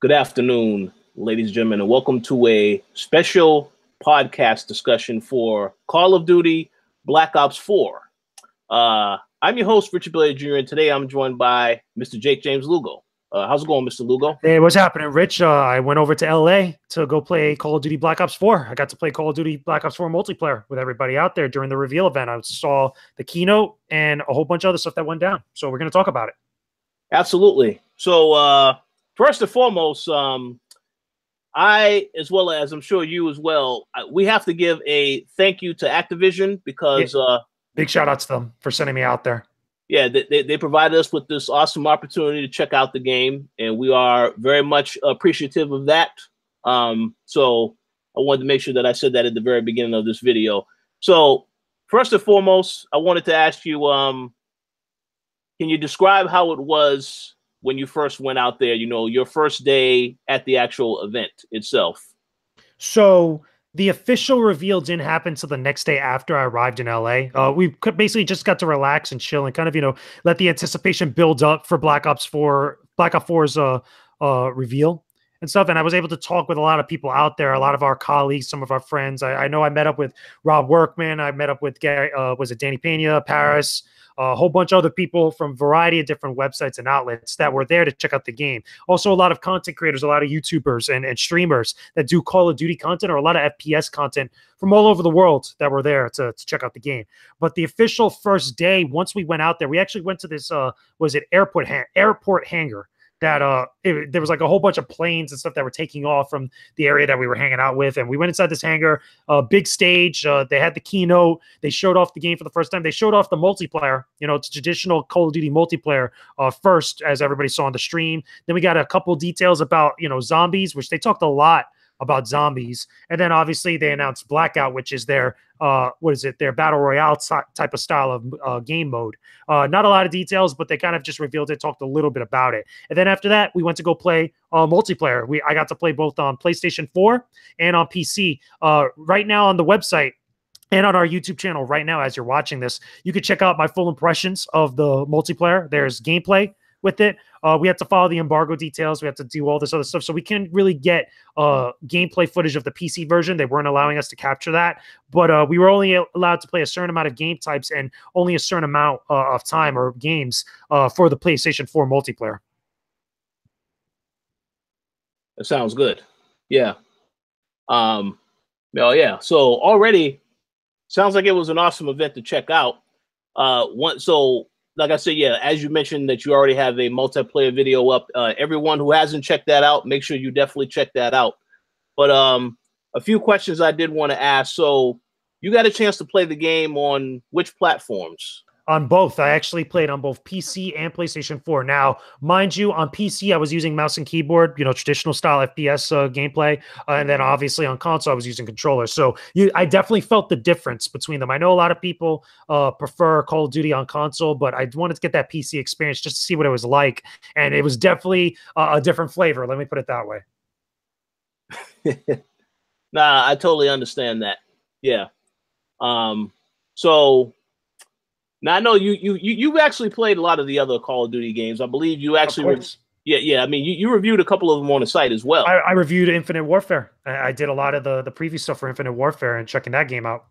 Good afternoon, ladies and gentlemen, and welcome to a special podcast discussion for Call of Duty Black Ops 4. I'm your host, Richard Blair Jr., and today I'm joined by Mr. Jakejames Lugo. How's it going, Mr. Lugo? Hey, what's happening, Rich? I went over to LA to go play Call of Duty Black Ops 4. I got to play Call of Duty Black Ops 4 multiplayer with everybody out there during the reveal event. I saw the keynote and a whole bunch of other stuff that went down. So we're going to talk about it. Absolutely. So, first and foremost, I, as well as I'm sure you as well, we have to give a thank you to Activision because big shout out to them for sending me out there. Yeah, they provided us with this awesome opportunity to check out the game, and we are very much appreciative of that. So I wanted to make sure that I said that at the very beginning of this video. So first and foremost, I wanted to ask you, can you describe how it was when you first went out there, you know, your first day at the actual event itself? So the official reveal didn't happen until the next day after I arrived in LA. We basically just got to relax and chill and kind of, you know, let the anticipation build up for Black Ops 4's reveal and stuff. And I was able to talk with a lot of people out there, a lot of our colleagues, some of our friends. I know I met up with Rob Workman. I met up with Gary, was it Danny Pena, Paris, a whole bunch of other people from a variety of different websites and outlets that were there to check out the game. Also, a lot of content creators, a lot of YouTubers and streamers that do Call of Duty content or a lot of FPS content from all over the world that were there to check out the game. But the official first day, once we went out there, we actually went to this, airport hangar that there was like a whole bunch of planes and stuff that were taking off from the area that we were hanging out with. And we went inside this hangar, big stage. They had the keynote. They showed off the game for the first time. They showed off the multiplayer, you know, it's traditional Call of Duty multiplayer first, as everybody saw on the stream. Then we got a couple details about, you know, zombies, which they talked a lot about zombies. And then obviously they announced Blackout, which is their their battle royale type of style of game mode. Not a lot of details, but they kind of just revealed it, talked a little bit about it. And then after that, we went to go play multiplayer. I got to play both on PlayStation 4 and on PC. Right now on the website and on our YouTube channel right now, as you're watching this, you can check out my full impressions of the multiplayer. There's gameplay with it. We had to follow the embargo details. We had to do all this other stuff. So we can't really get gameplay footage of the PC version. They weren't allowing us to capture that. But we were only allowed to play a certain amount of game types and only a certain amount of time or games for the PlayStation 4 multiplayer. That sounds good. Yeah. Yeah. So already sounds like it was an awesome event to check out. Like I said, yeah, as you mentioned that you already have a multiplayer video up. Everyone who hasn't checked that out, make sure you definitely check that out. But a few questions I did want to ask. So you got a chance to play the game on which platforms? On both. I actually played on both PC and PlayStation 4. Now, mind you, on PC, I was using mouse and keyboard, you know, traditional style FPS gameplay. And then obviously on console, I was using controllers. So I definitely felt the difference between them. I know a lot of people prefer Call of Duty on console, but I wanted to get that PC experience just to see what it was like. And it was definitely a different flavor. Let me put it that way. Nah, I totally understand that. Yeah. So now I know you've actually played a lot of the other Call of Duty games. I believe you actually, yeah. I mean, you reviewed a couple of them on the site as well. I reviewed Infinite Warfare. I did a lot of the preview stuff for Infinite Warfare and checking that game out.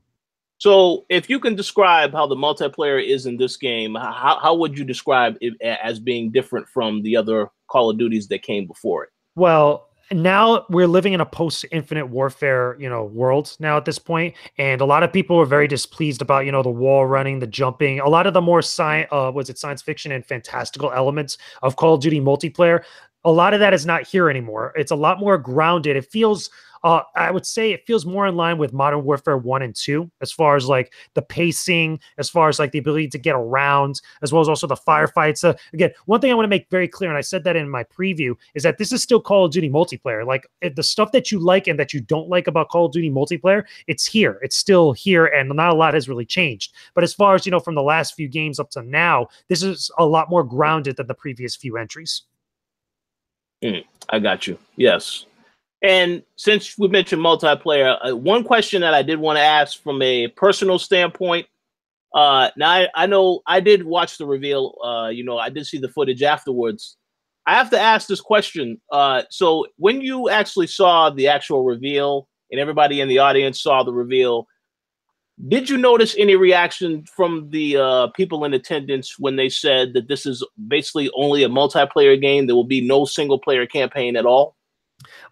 So, if you can describe how the multiplayer is in this game, how would you describe it as being different from the other Call of Duties that came before it? Well, now we're living in a post-Infinite Warfare, you know, world now at this point, and a lot of people are very displeased about, you know, the wall running, the jumping, a lot of the more science fiction and fantastical elements of Call of Duty multiplayer. A lot of that is not here anymore. It's a lot more grounded. It feels, I would say it feels more in line with Modern Warfare 1 and 2, as far as like the pacing, as far as like the ability to get around, as well as also the firefights. Again, one thing I want to make very clear, and I said that in my preview, is that this is still Call of Duty multiplayer. Like the stuff that you like and that you don't like about Call of Duty multiplayer, it's here. It's still here, and not a lot has really changed. But as far as, you know, from the last few games up to now, this is a lot more grounded than the previous few entries. I got you. Yes. And since we mentioned multiplayer, one question that I did want to ask from a personal standpoint, now I know I did watch the reveal, you know, I did see the footage afterwards. I have to ask this question. So when you actually saw the actual reveal and everybody in the audience saw the reveal, did you notice any reaction from the people in attendance when they said that this is basically only a multiplayer game? There will be no single player campaign at all?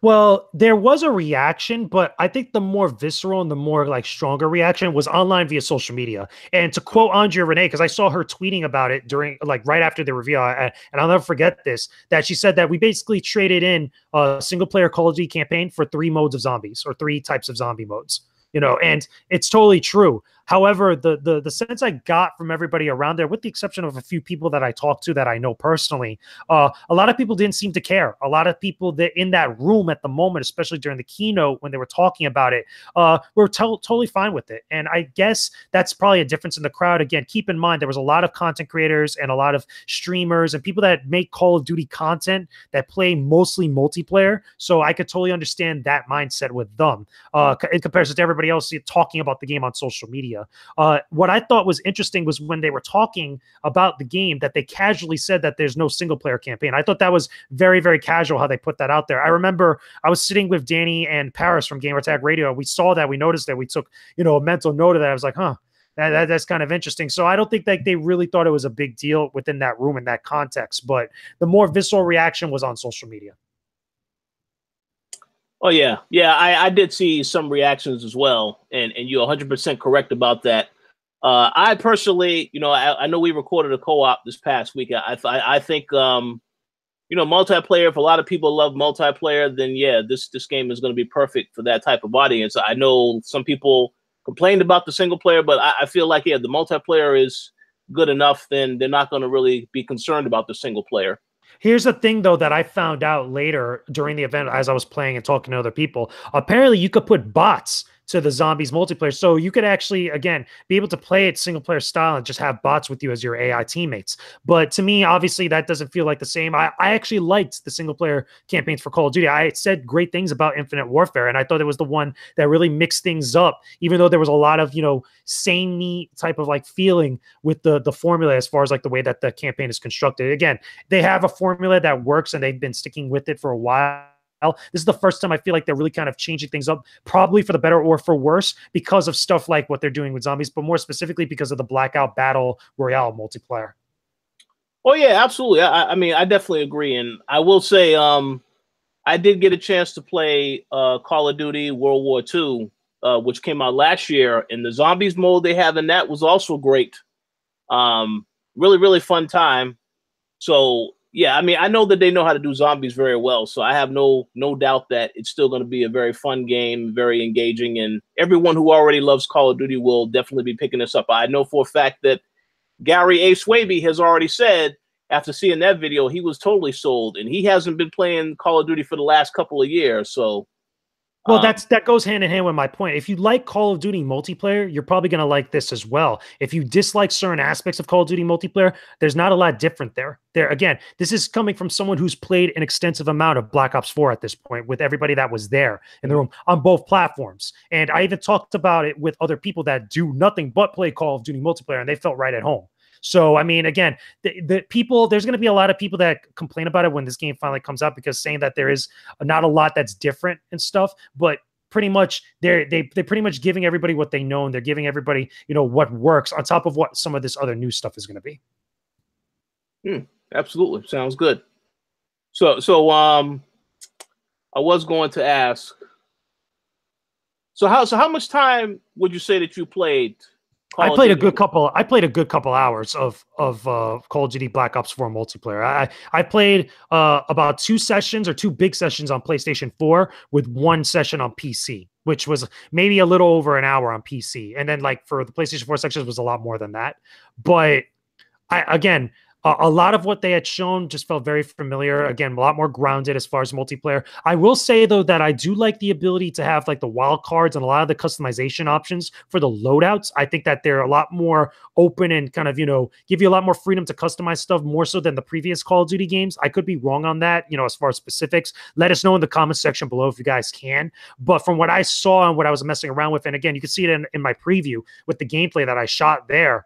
Well, there was a reaction, but I think the more visceral and the more like stronger reaction was online via social media. And to quote Andrea Renee, because I saw her tweeting about it during like right after the reveal, and I'll never forget this, that she said that we basically traded in a single player Call of Duty campaign for 3 modes of zombies or 3 types of zombie modes. You know, and it's totally true. However, the sense I got from everybody around there, with the exception of a few people that I talked to that I know personally, a lot of people didn't seem to care. A lot of people that in that room at the moment, especially during the keynote when they were talking about it, were totally fine with it. And I guess that's probably a difference in the crowd. Again, keep in mind there was a lot of content creators and a lot of streamers and people that make Call of Duty content that play mostly multiplayer. So I could totally understand that mindset with them in comparison to everybody else talking about the game on social media. What I thought was interesting was when they were talking about the game that they casually said that there's no single player campaign. I thought that was very, very casual how they put that out there. I remember I was sitting with Danny and Paris from Gamertag Radio. We saw that, we noticed that, we took, you know, a mental note of that. I was like, huh, that's kind of interesting. So I don't think that they really thought it was a big deal within that room in that context, but the more visceral reaction was on social media. Oh yeah, yeah. I did see some reactions as well, and you're 100% correct about that. I personally, you know, I know we recorded a co-op this past week. I think you know, multiplayer. If a lot of people love multiplayer, then yeah, this game is going to be perfect for that type of audience. I know some people complained about the single player, but I feel like yeah, the multiplayer is good enough. Then they're not going to really be concerned about the single player. Here's the thing, though, that I found out later during the event as I was playing and talking to other people. Apparently, you could put bots to the zombies multiplayer. So you could actually, again, be able to play it single player style and just have bots with you as your AI teammates. But to me, obviously, that doesn't feel like the same. I actually liked the single player campaigns for Call of Duty. I said great things about Infinite Warfare, and I thought it was the one that really mixed things up, even though there was a lot of, you know, samey type of like feeling with the formula as far as like the way that the campaign is constructed. Again, they have a formula that works and they've been sticking with it for a while. This is the first time I feel like they're really kind of changing things up, probably for the better or for worse, because of stuff like what they're doing with zombies, but more specifically because of the Blackout Battle Royale multiplayer. Oh yeah, absolutely. I mean, I definitely agree, and I will say, I did get a chance to play Call of Duty World War II, which came out last year, and the zombies mode they have in that was also great. Really, really fun time. So. Yeah, I mean, I know that they know how to do zombies very well, so I have no doubt that it's still going to be a very fun game, very engaging, and everyone who already loves Call of Duty will definitely be picking this up. I know for a fact that Gary A. Swaby has already said, after seeing that video, he was totally sold, and he hasn't been playing Call of Duty for the last couple of years, so... Well, that goes hand in hand with my point. If you like Call of Duty multiplayer, you're probably going to like this as well. If you dislike certain aspects of Call of Duty multiplayer, there's not a lot different there. Again, this is coming from someone who's played an extensive amount of Black Ops 4 at this point with everybody that was there in the room on both platforms. And I even talked about it with other people that do nothing but play Call of Duty multiplayer, and they felt right at home. So, I mean, again, the people, there's going to be a lot of people that complain about it when this game finally comes out, because saying that there is not a lot that's different and stuff, but pretty much they're pretty much giving everybody what they know, and they're giving everybody, you know, what works on top of what some of this other new stuff is going to be. Absolutely. Sounds good. So I was going to ask, so how much time would you say that you played? I played a good couple hours of Call of Duty Black Ops 4 multiplayer. I played about 2 sessions or 2 big sessions on PlayStation 4 with 1 session on PC, which was maybe a little over an hour on PC. And then like for the PlayStation 4 sections was a lot more than that. But a lot of what they had shown just felt very familiar. Again, a lot more grounded as far as multiplayer. I will say, though, that I do like the ability to have like the wild cards and a lot of the customization options for the loadouts. I think that they're a lot more open and kind of, you know, give you a lot more freedom to customize stuff more so than the previous Call of Duty games. I could be wrong on that, you know, as far as specifics. Let us know in the comment section below if you guys can. But from what I saw and what I was messing around with, and again, you can see it in my preview with the gameplay that I shot there,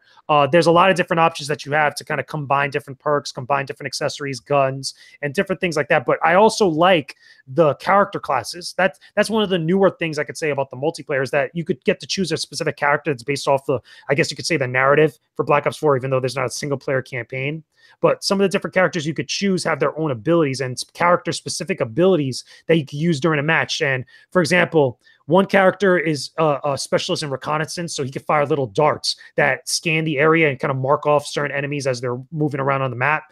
there's a lot of different options that you have to kind of combine combine different perks, combine different accessories, guns, and different things like that. But I also like the character classes. That's one of the newer things I could say about the multiplayer is that you could get to choose a specific character that's based off the, I guess you could say, the narrative for Black Ops 4, even though there's not a single player campaign. But some of the different characters you could choose have their own abilities and character-specific abilities that you can use during a match. And for example, one character is a specialist in reconnaissance, so he can fire little darts that scan the area and kind of mark off certain enemies as they're moving around on the map.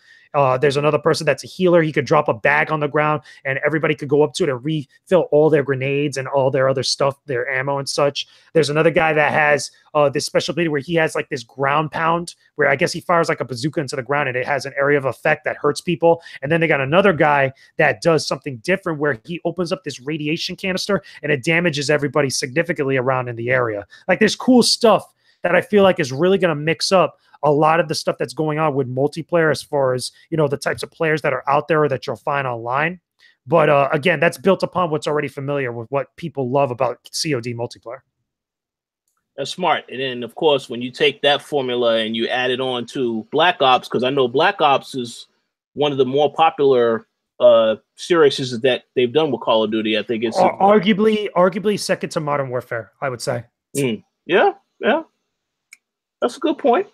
There's another person that's a healer. He could drop a bag on the ground and everybody could go up to it and refill all their grenades and all their other stuff, their ammo and such. There's another guy that has this special ability where he has like this ground pound where I guess he fires like a bazooka into the ground and it has an area of effect that hurts people. And then they got another guy that does something different where he opens up this radiation canister and it damages everybody significantly around in the area. Like there's cool stuff that I feel like is really going to mix up a lot of the stuff that's going on with multiplayer as far as, you know, the types of players that are out there or that you'll find online. But again, that's built upon what's already familiar with what people love about COD multiplayer. That's smart. And then, of course, when you take that formula and you add it on to Black Ops, because I know Black Ops is one of the more popular series that they've done with Call of Duty. I think it's arguably second to Modern Warfare, I would say. Yeah, that's a good point.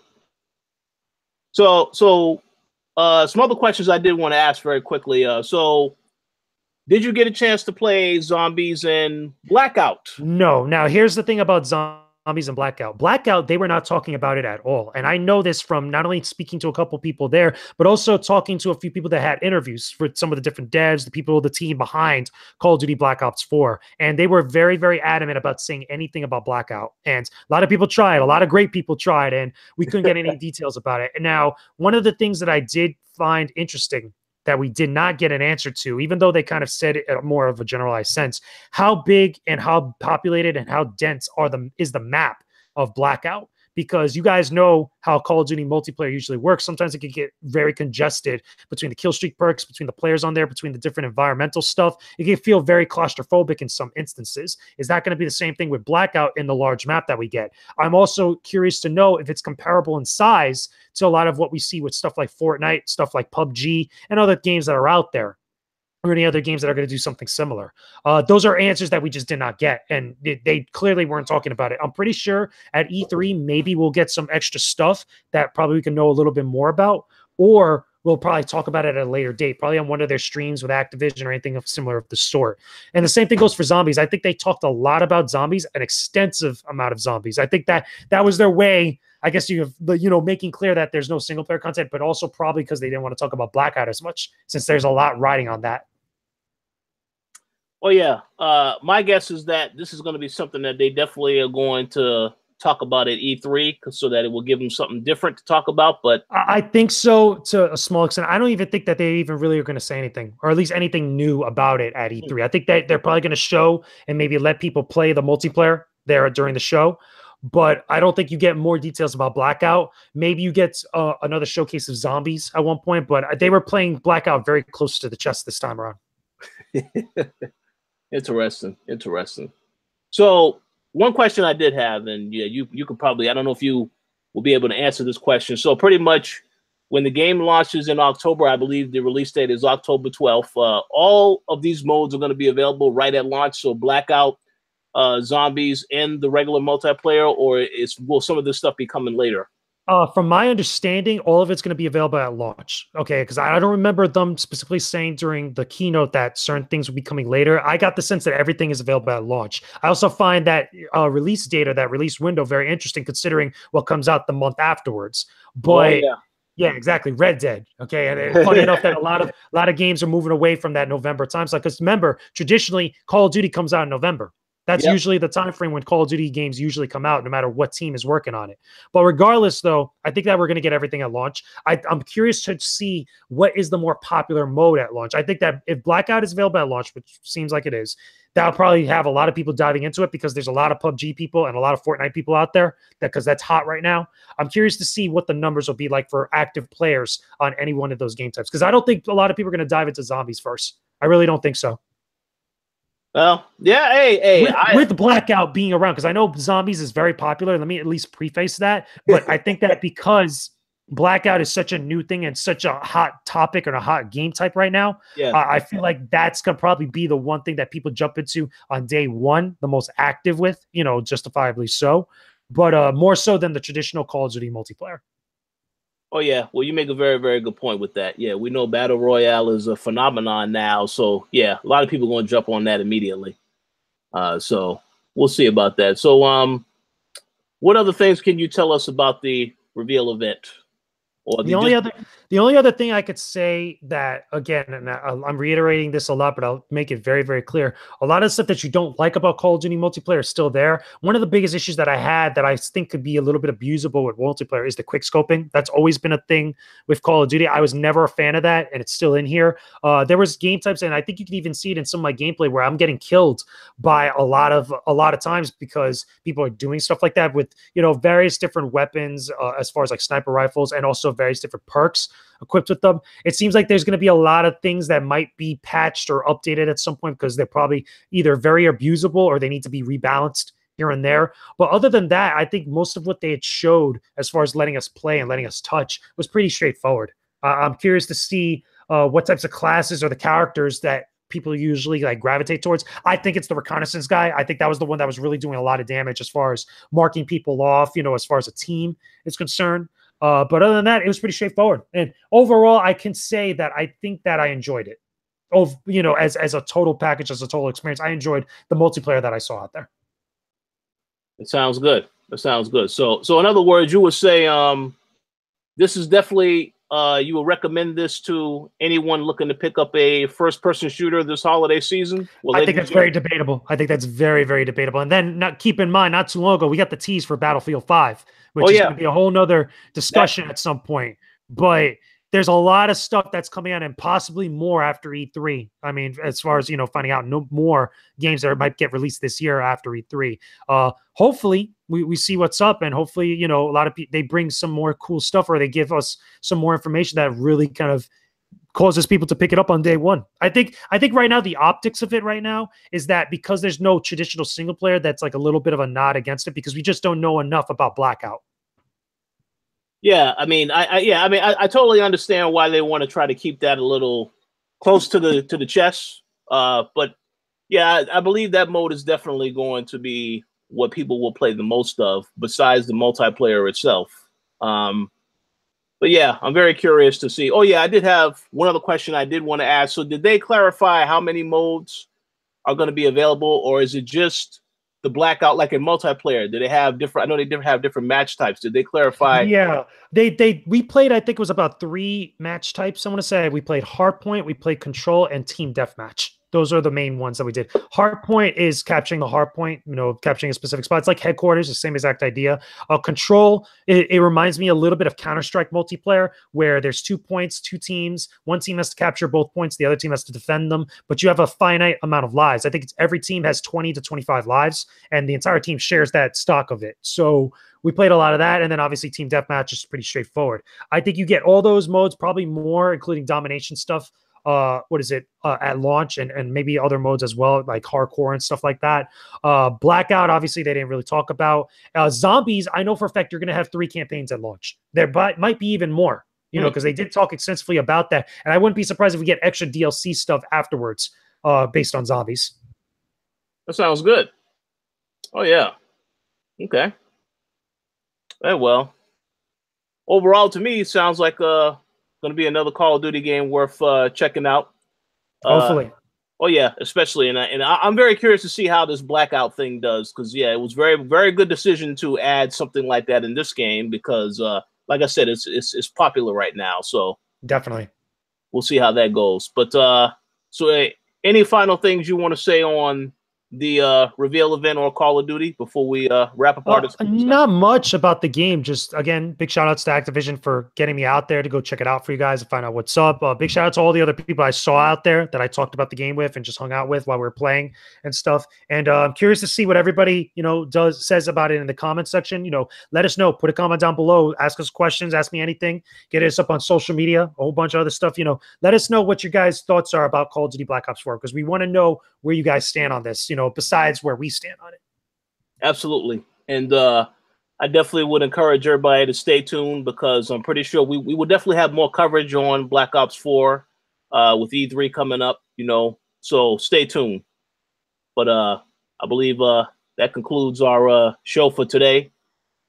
So some other questions I did want to ask very quickly. So did you get a chance to play Zombies and Blackout? No. Now, here's the thing about Zombies and Blackout. Blackout, they were not talking about it at all. And I know this from not only speaking to a couple people there, but also talking to a few people that had interviews for some of the different devs, the people, the team behind Call of Duty Black Ops 4. And they were very, very adamant about saying anything about Blackout. And a lot of people tried, a lot of great people tried, and we couldn't get any details about it. And now, one of the things that I did find interesting that we did not get an answer to, even though they kind of said it in more of a generalized sense, how big and how populated and how dense is the map of Blackout? Because you guys know how Call of Duty multiplayer usually works. Sometimes it can get very congested between the kill streak perks, between the players on there, between the different environmental stuff. It can feel very claustrophobic in some instances. Is that going to be the same thing with Blackout in the large map that we get? I'm also curious to know if it's comparable in size to a lot of what we see with stuff like Fortnite, stuff like PUBG, and other games that are out there, or any other games that are going to do something similar. Those are answers that we just did not get, and they clearly weren't talking about it. I'm pretty sure at E3, maybe we'll get some extra stuff that probably we can know a little bit more about, or we'll probably talk about it at a later date, probably on one of their streams with Activision or anything of similar of the sort. And the same thing goes for Zombies. I think they talked a lot about Zombies, an extensive amount of Zombies. I think that was their way, I guess, making clear that there's no single player content, but also probably because they didn't want to talk about Blackout as much, since there's a lot riding on that. Well, yeah. My guess is that this is going to be something that they definitely are going to talk about at E3, so that it will give them something different to talk about. But I think so to a small extent. I don't even think that they even really are going to say anything, or at least anything new about it at E3. I think that they're probably going to show and maybe let people play the multiplayer there during the show. But I don't think you get more details about Blackout. Maybe you get another showcase of Zombies at one point, but they were playing Blackout very close to the chest this time around. Interesting. So one question I did have, and yeah, you could probably, I don't know if you will be able to answer this question. So pretty much when the game launches in October, I believe the release date is October 12th. All of these modes are going to be available right at launch. So Blackout, Zombies, and the regular multiplayer, or will some of this stuff be coming later? From my understanding, all of it's going to be available at launch. Okay, because I don't remember them specifically saying during the keynote that certain things will be coming later. I got the sense that everything is available at launch. I also find that release date, or that release window, very interesting considering what comes out the month afterwards. But yeah, exactly. Red Dead. Okay, and funny enough that a lot of games are moving away from that November time slot, because remember, traditionally Call of Duty comes out in November. That's usually the time frame when Call of Duty games usually come out, no matter what team is working on it. But regardless, though, I think that we're going to get everything at launch. I'm curious to see what is the more popular mode at launch. I think that if Blackout is available at launch, which seems like it is, that'll probably have a lot of people diving into it, because there's a lot of PUBG people and a lot of Fortnite people out there, because that's hot right now. I'm curious to see what the numbers will be like for active players on any one of those game types, because I don't think a lot of people are going to dive into Zombies first. I really don't think so. Well, yeah, hey, with Blackout being around, because I know Zombies is very popular. Let me at least preface that. But I think that because Blackout is such a new thing and such a hot topic and a hot game type right now. Yeah. I feel like that's going to probably be the one thing that people jump into on day one, the most active with, you know, justifiably so, but more so than the traditional Call of Duty multiplayer. Oh, yeah. Well, you make a very, very good point with that. Yeah, we know Battle Royale is a phenomenon now. So, yeah, a lot of people are going to jump on that immediately. So we'll see about that. So what other things can you tell us about the reveal event? Or the only other thing I could say that, again, and I'm reiterating this a lot, but I'll make it very, very clear. A lot of the stuff that you don't like about Call of Duty multiplayer is still there. One of the biggest issues that I had that I think could be a little bit abusable with multiplayer is the quick scoping. That's always been a thing with Call of Duty. I was never a fan of that, and it's still in here. There was game types, and I think you can even see it in some of my gameplay where I'm getting killed by a lot of times because people are doing stuff like that with, you know, various different weapons as far as like sniper rifles and also various different perks equipped with them. It seems like there's going to be a lot of things that might be patched or updated at some point because they're probably either very abusable or they need to be rebalanced here and there. But other than that, I think most of what they had showed as far as letting us play and letting us touch was pretty straightforward. I'm curious to see what types of classes or the characters that people usually like gravitate towards. I think it's the reconnaissance guy. I think that was the one that was really doing a lot of damage as far as marking people off, you know, as far as a team is concerned. But other than that, it was pretty straightforward. And overall, I can say that I think that I enjoyed it. Oh, you know, as a total package, as a total experience, I enjoyed the multiplayer that I saw out there. It sounds good. That sounds good. So in other words, you would say this is definitely you would recommend this to anyone looking to pick up a first-person shooter this holiday season? I think that's very debatable. I think that's very, very debatable. And then keep in mind, not too long ago, we got the tease for Battlefield 5, which is going to be a whole nother discussion at some point. But there's a lot of stuff that's coming out and possibly more after E3. I mean, as far as, you know, finding out no more games that might get released this year after E3. Hopefully we see what's up, and hopefully, you know, a lot of people, they bring some more cool stuff, or they give us some more information that really kind of causes people to pick it up on day one. I think right now the optics of it right now is that because there's no traditional single player, that's like a little bit of a nod against it because we just don't know enough about Blackout. Yeah, I mean, I totally understand why they want to try to keep that a little close to the chest. But yeah, I believe that mode is definitely going to be what people will play the most of, besides the multiplayer itself. But yeah, I'm very curious to see. Oh yeah, I did have one other question I did want to ask. So did they clarify how many modes are going to be available, or is it just the Blackout like in multiplayer? Did they have different? I know they have different match types. Did they clarify? Yeah, we played, I think it was about 3 match types. I want to say we played Hardpoint, we played Control, and Team Deathmatch. Those are the main ones that we did. Hardpoint is capturing the hardpoint, you know, capturing a specific spot. It's like headquarters, the same exact idea. Control, it reminds me a little bit of Counter-Strike multiplayer, where there's 2 points, 2 teams. One team has to capture both points, the other team has to defend them, but you have a finite amount of lives. I think it's every team has 20 to 25 lives, and the entire team shares that stock of it. So we played a lot of that, and then obviously Team Deathmatch is pretty straightforward. I think you get all those modes, probably more, including domination stuff, at launch, and maybe other modes as well, like hardcore and stuff like that. Blackout, obviously they didn't really talk about. Zombies, I know for a fact you're going to have 3 campaigns at launch. There might be even more, you know, because they did talk extensively about that, and I wouldn't be surprised if we get extra DLC stuff afterwards based on zombies. That sounds good. Oh yeah. Okay. Very well. Overall, to me, it sounds like going to be another Call of Duty game worth checking out. Hopefully. Oh yeah, especially, and I'm very curious to see how this Blackout thing does, because yeah, it was very, very good decision to add something like that in this game because, like I said, it's popular right now. So definitely, we'll see how that goes. But so any final things you want to say on the reveal event or Call of Duty before we wrap up our discussion? Not much about the game. Just, again, big shout outs to Activision for getting me out there to go check it out for you guys and find out what's up. Big shout out to all the other people I saw out there that I talked about the game with and just hung out with while we were playing and stuff. And I'm curious to see what everybody, you know, says about it in the comment section. You know, let us know. Put a comment down below. Ask us questions. Ask me anything. Get us up on social media. A whole bunch of other stuff. You know, let us know what your guys' thoughts are about Call of Duty Black Ops 4, because we want to know where you guys stand on this, you know, besides where we stand on it. Absolutely. And I definitely would encourage everybody to stay tuned, because I'm pretty sure we will definitely have more coverage on Black Ops 4 with E3 coming up, you know, so stay tuned. But I believe that concludes our show for today.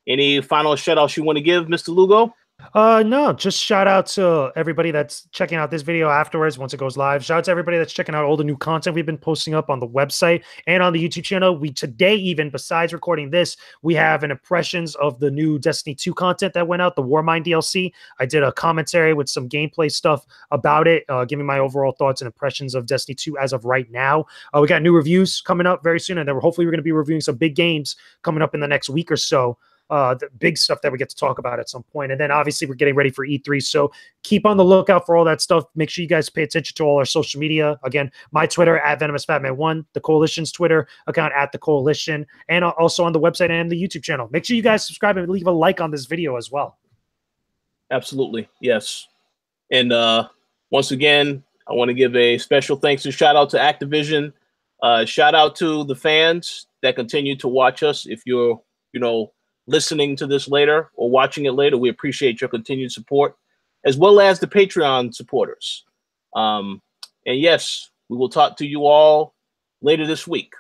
Any final shout outs you want to give, Mr. Lugo? No, just shout out to everybody that's checking out this video afterwards once it goes live. Shout out to everybody that's checking out all the new content we've been posting up on the website and on the YouTube channel. We today, even besides recording this, we have an impressions of the new Destiny 2 content that went out, the Warmind DLC. I did a commentary with some gameplay stuff about it, giving my overall thoughts and impressions of Destiny 2 as of right now. We got new reviews coming up very soon, and then hopefully we're going to be reviewing some big games coming up in the next week or so. The big stuff that we get to talk about at some point. And then obviously we're getting ready for E3. So keep on the lookout for all that stuff. Make sure you guys pay attention to all our social media. Again, my Twitter at VenomousFatman1, the Koalition's Twitter account at the Koalition, and also on the website and the YouTube channel. Make sure you guys subscribe and leave a like on this video as well. Absolutely. Yes. And once again, I want to give a special thanks and shout out to Activision. Shout out to the fans that continue to watch us. If you're, you know, listening to this later or watching it later, we appreciate your continued support, as well as the Patreon supporters. And yes, we will talk to you all later this week.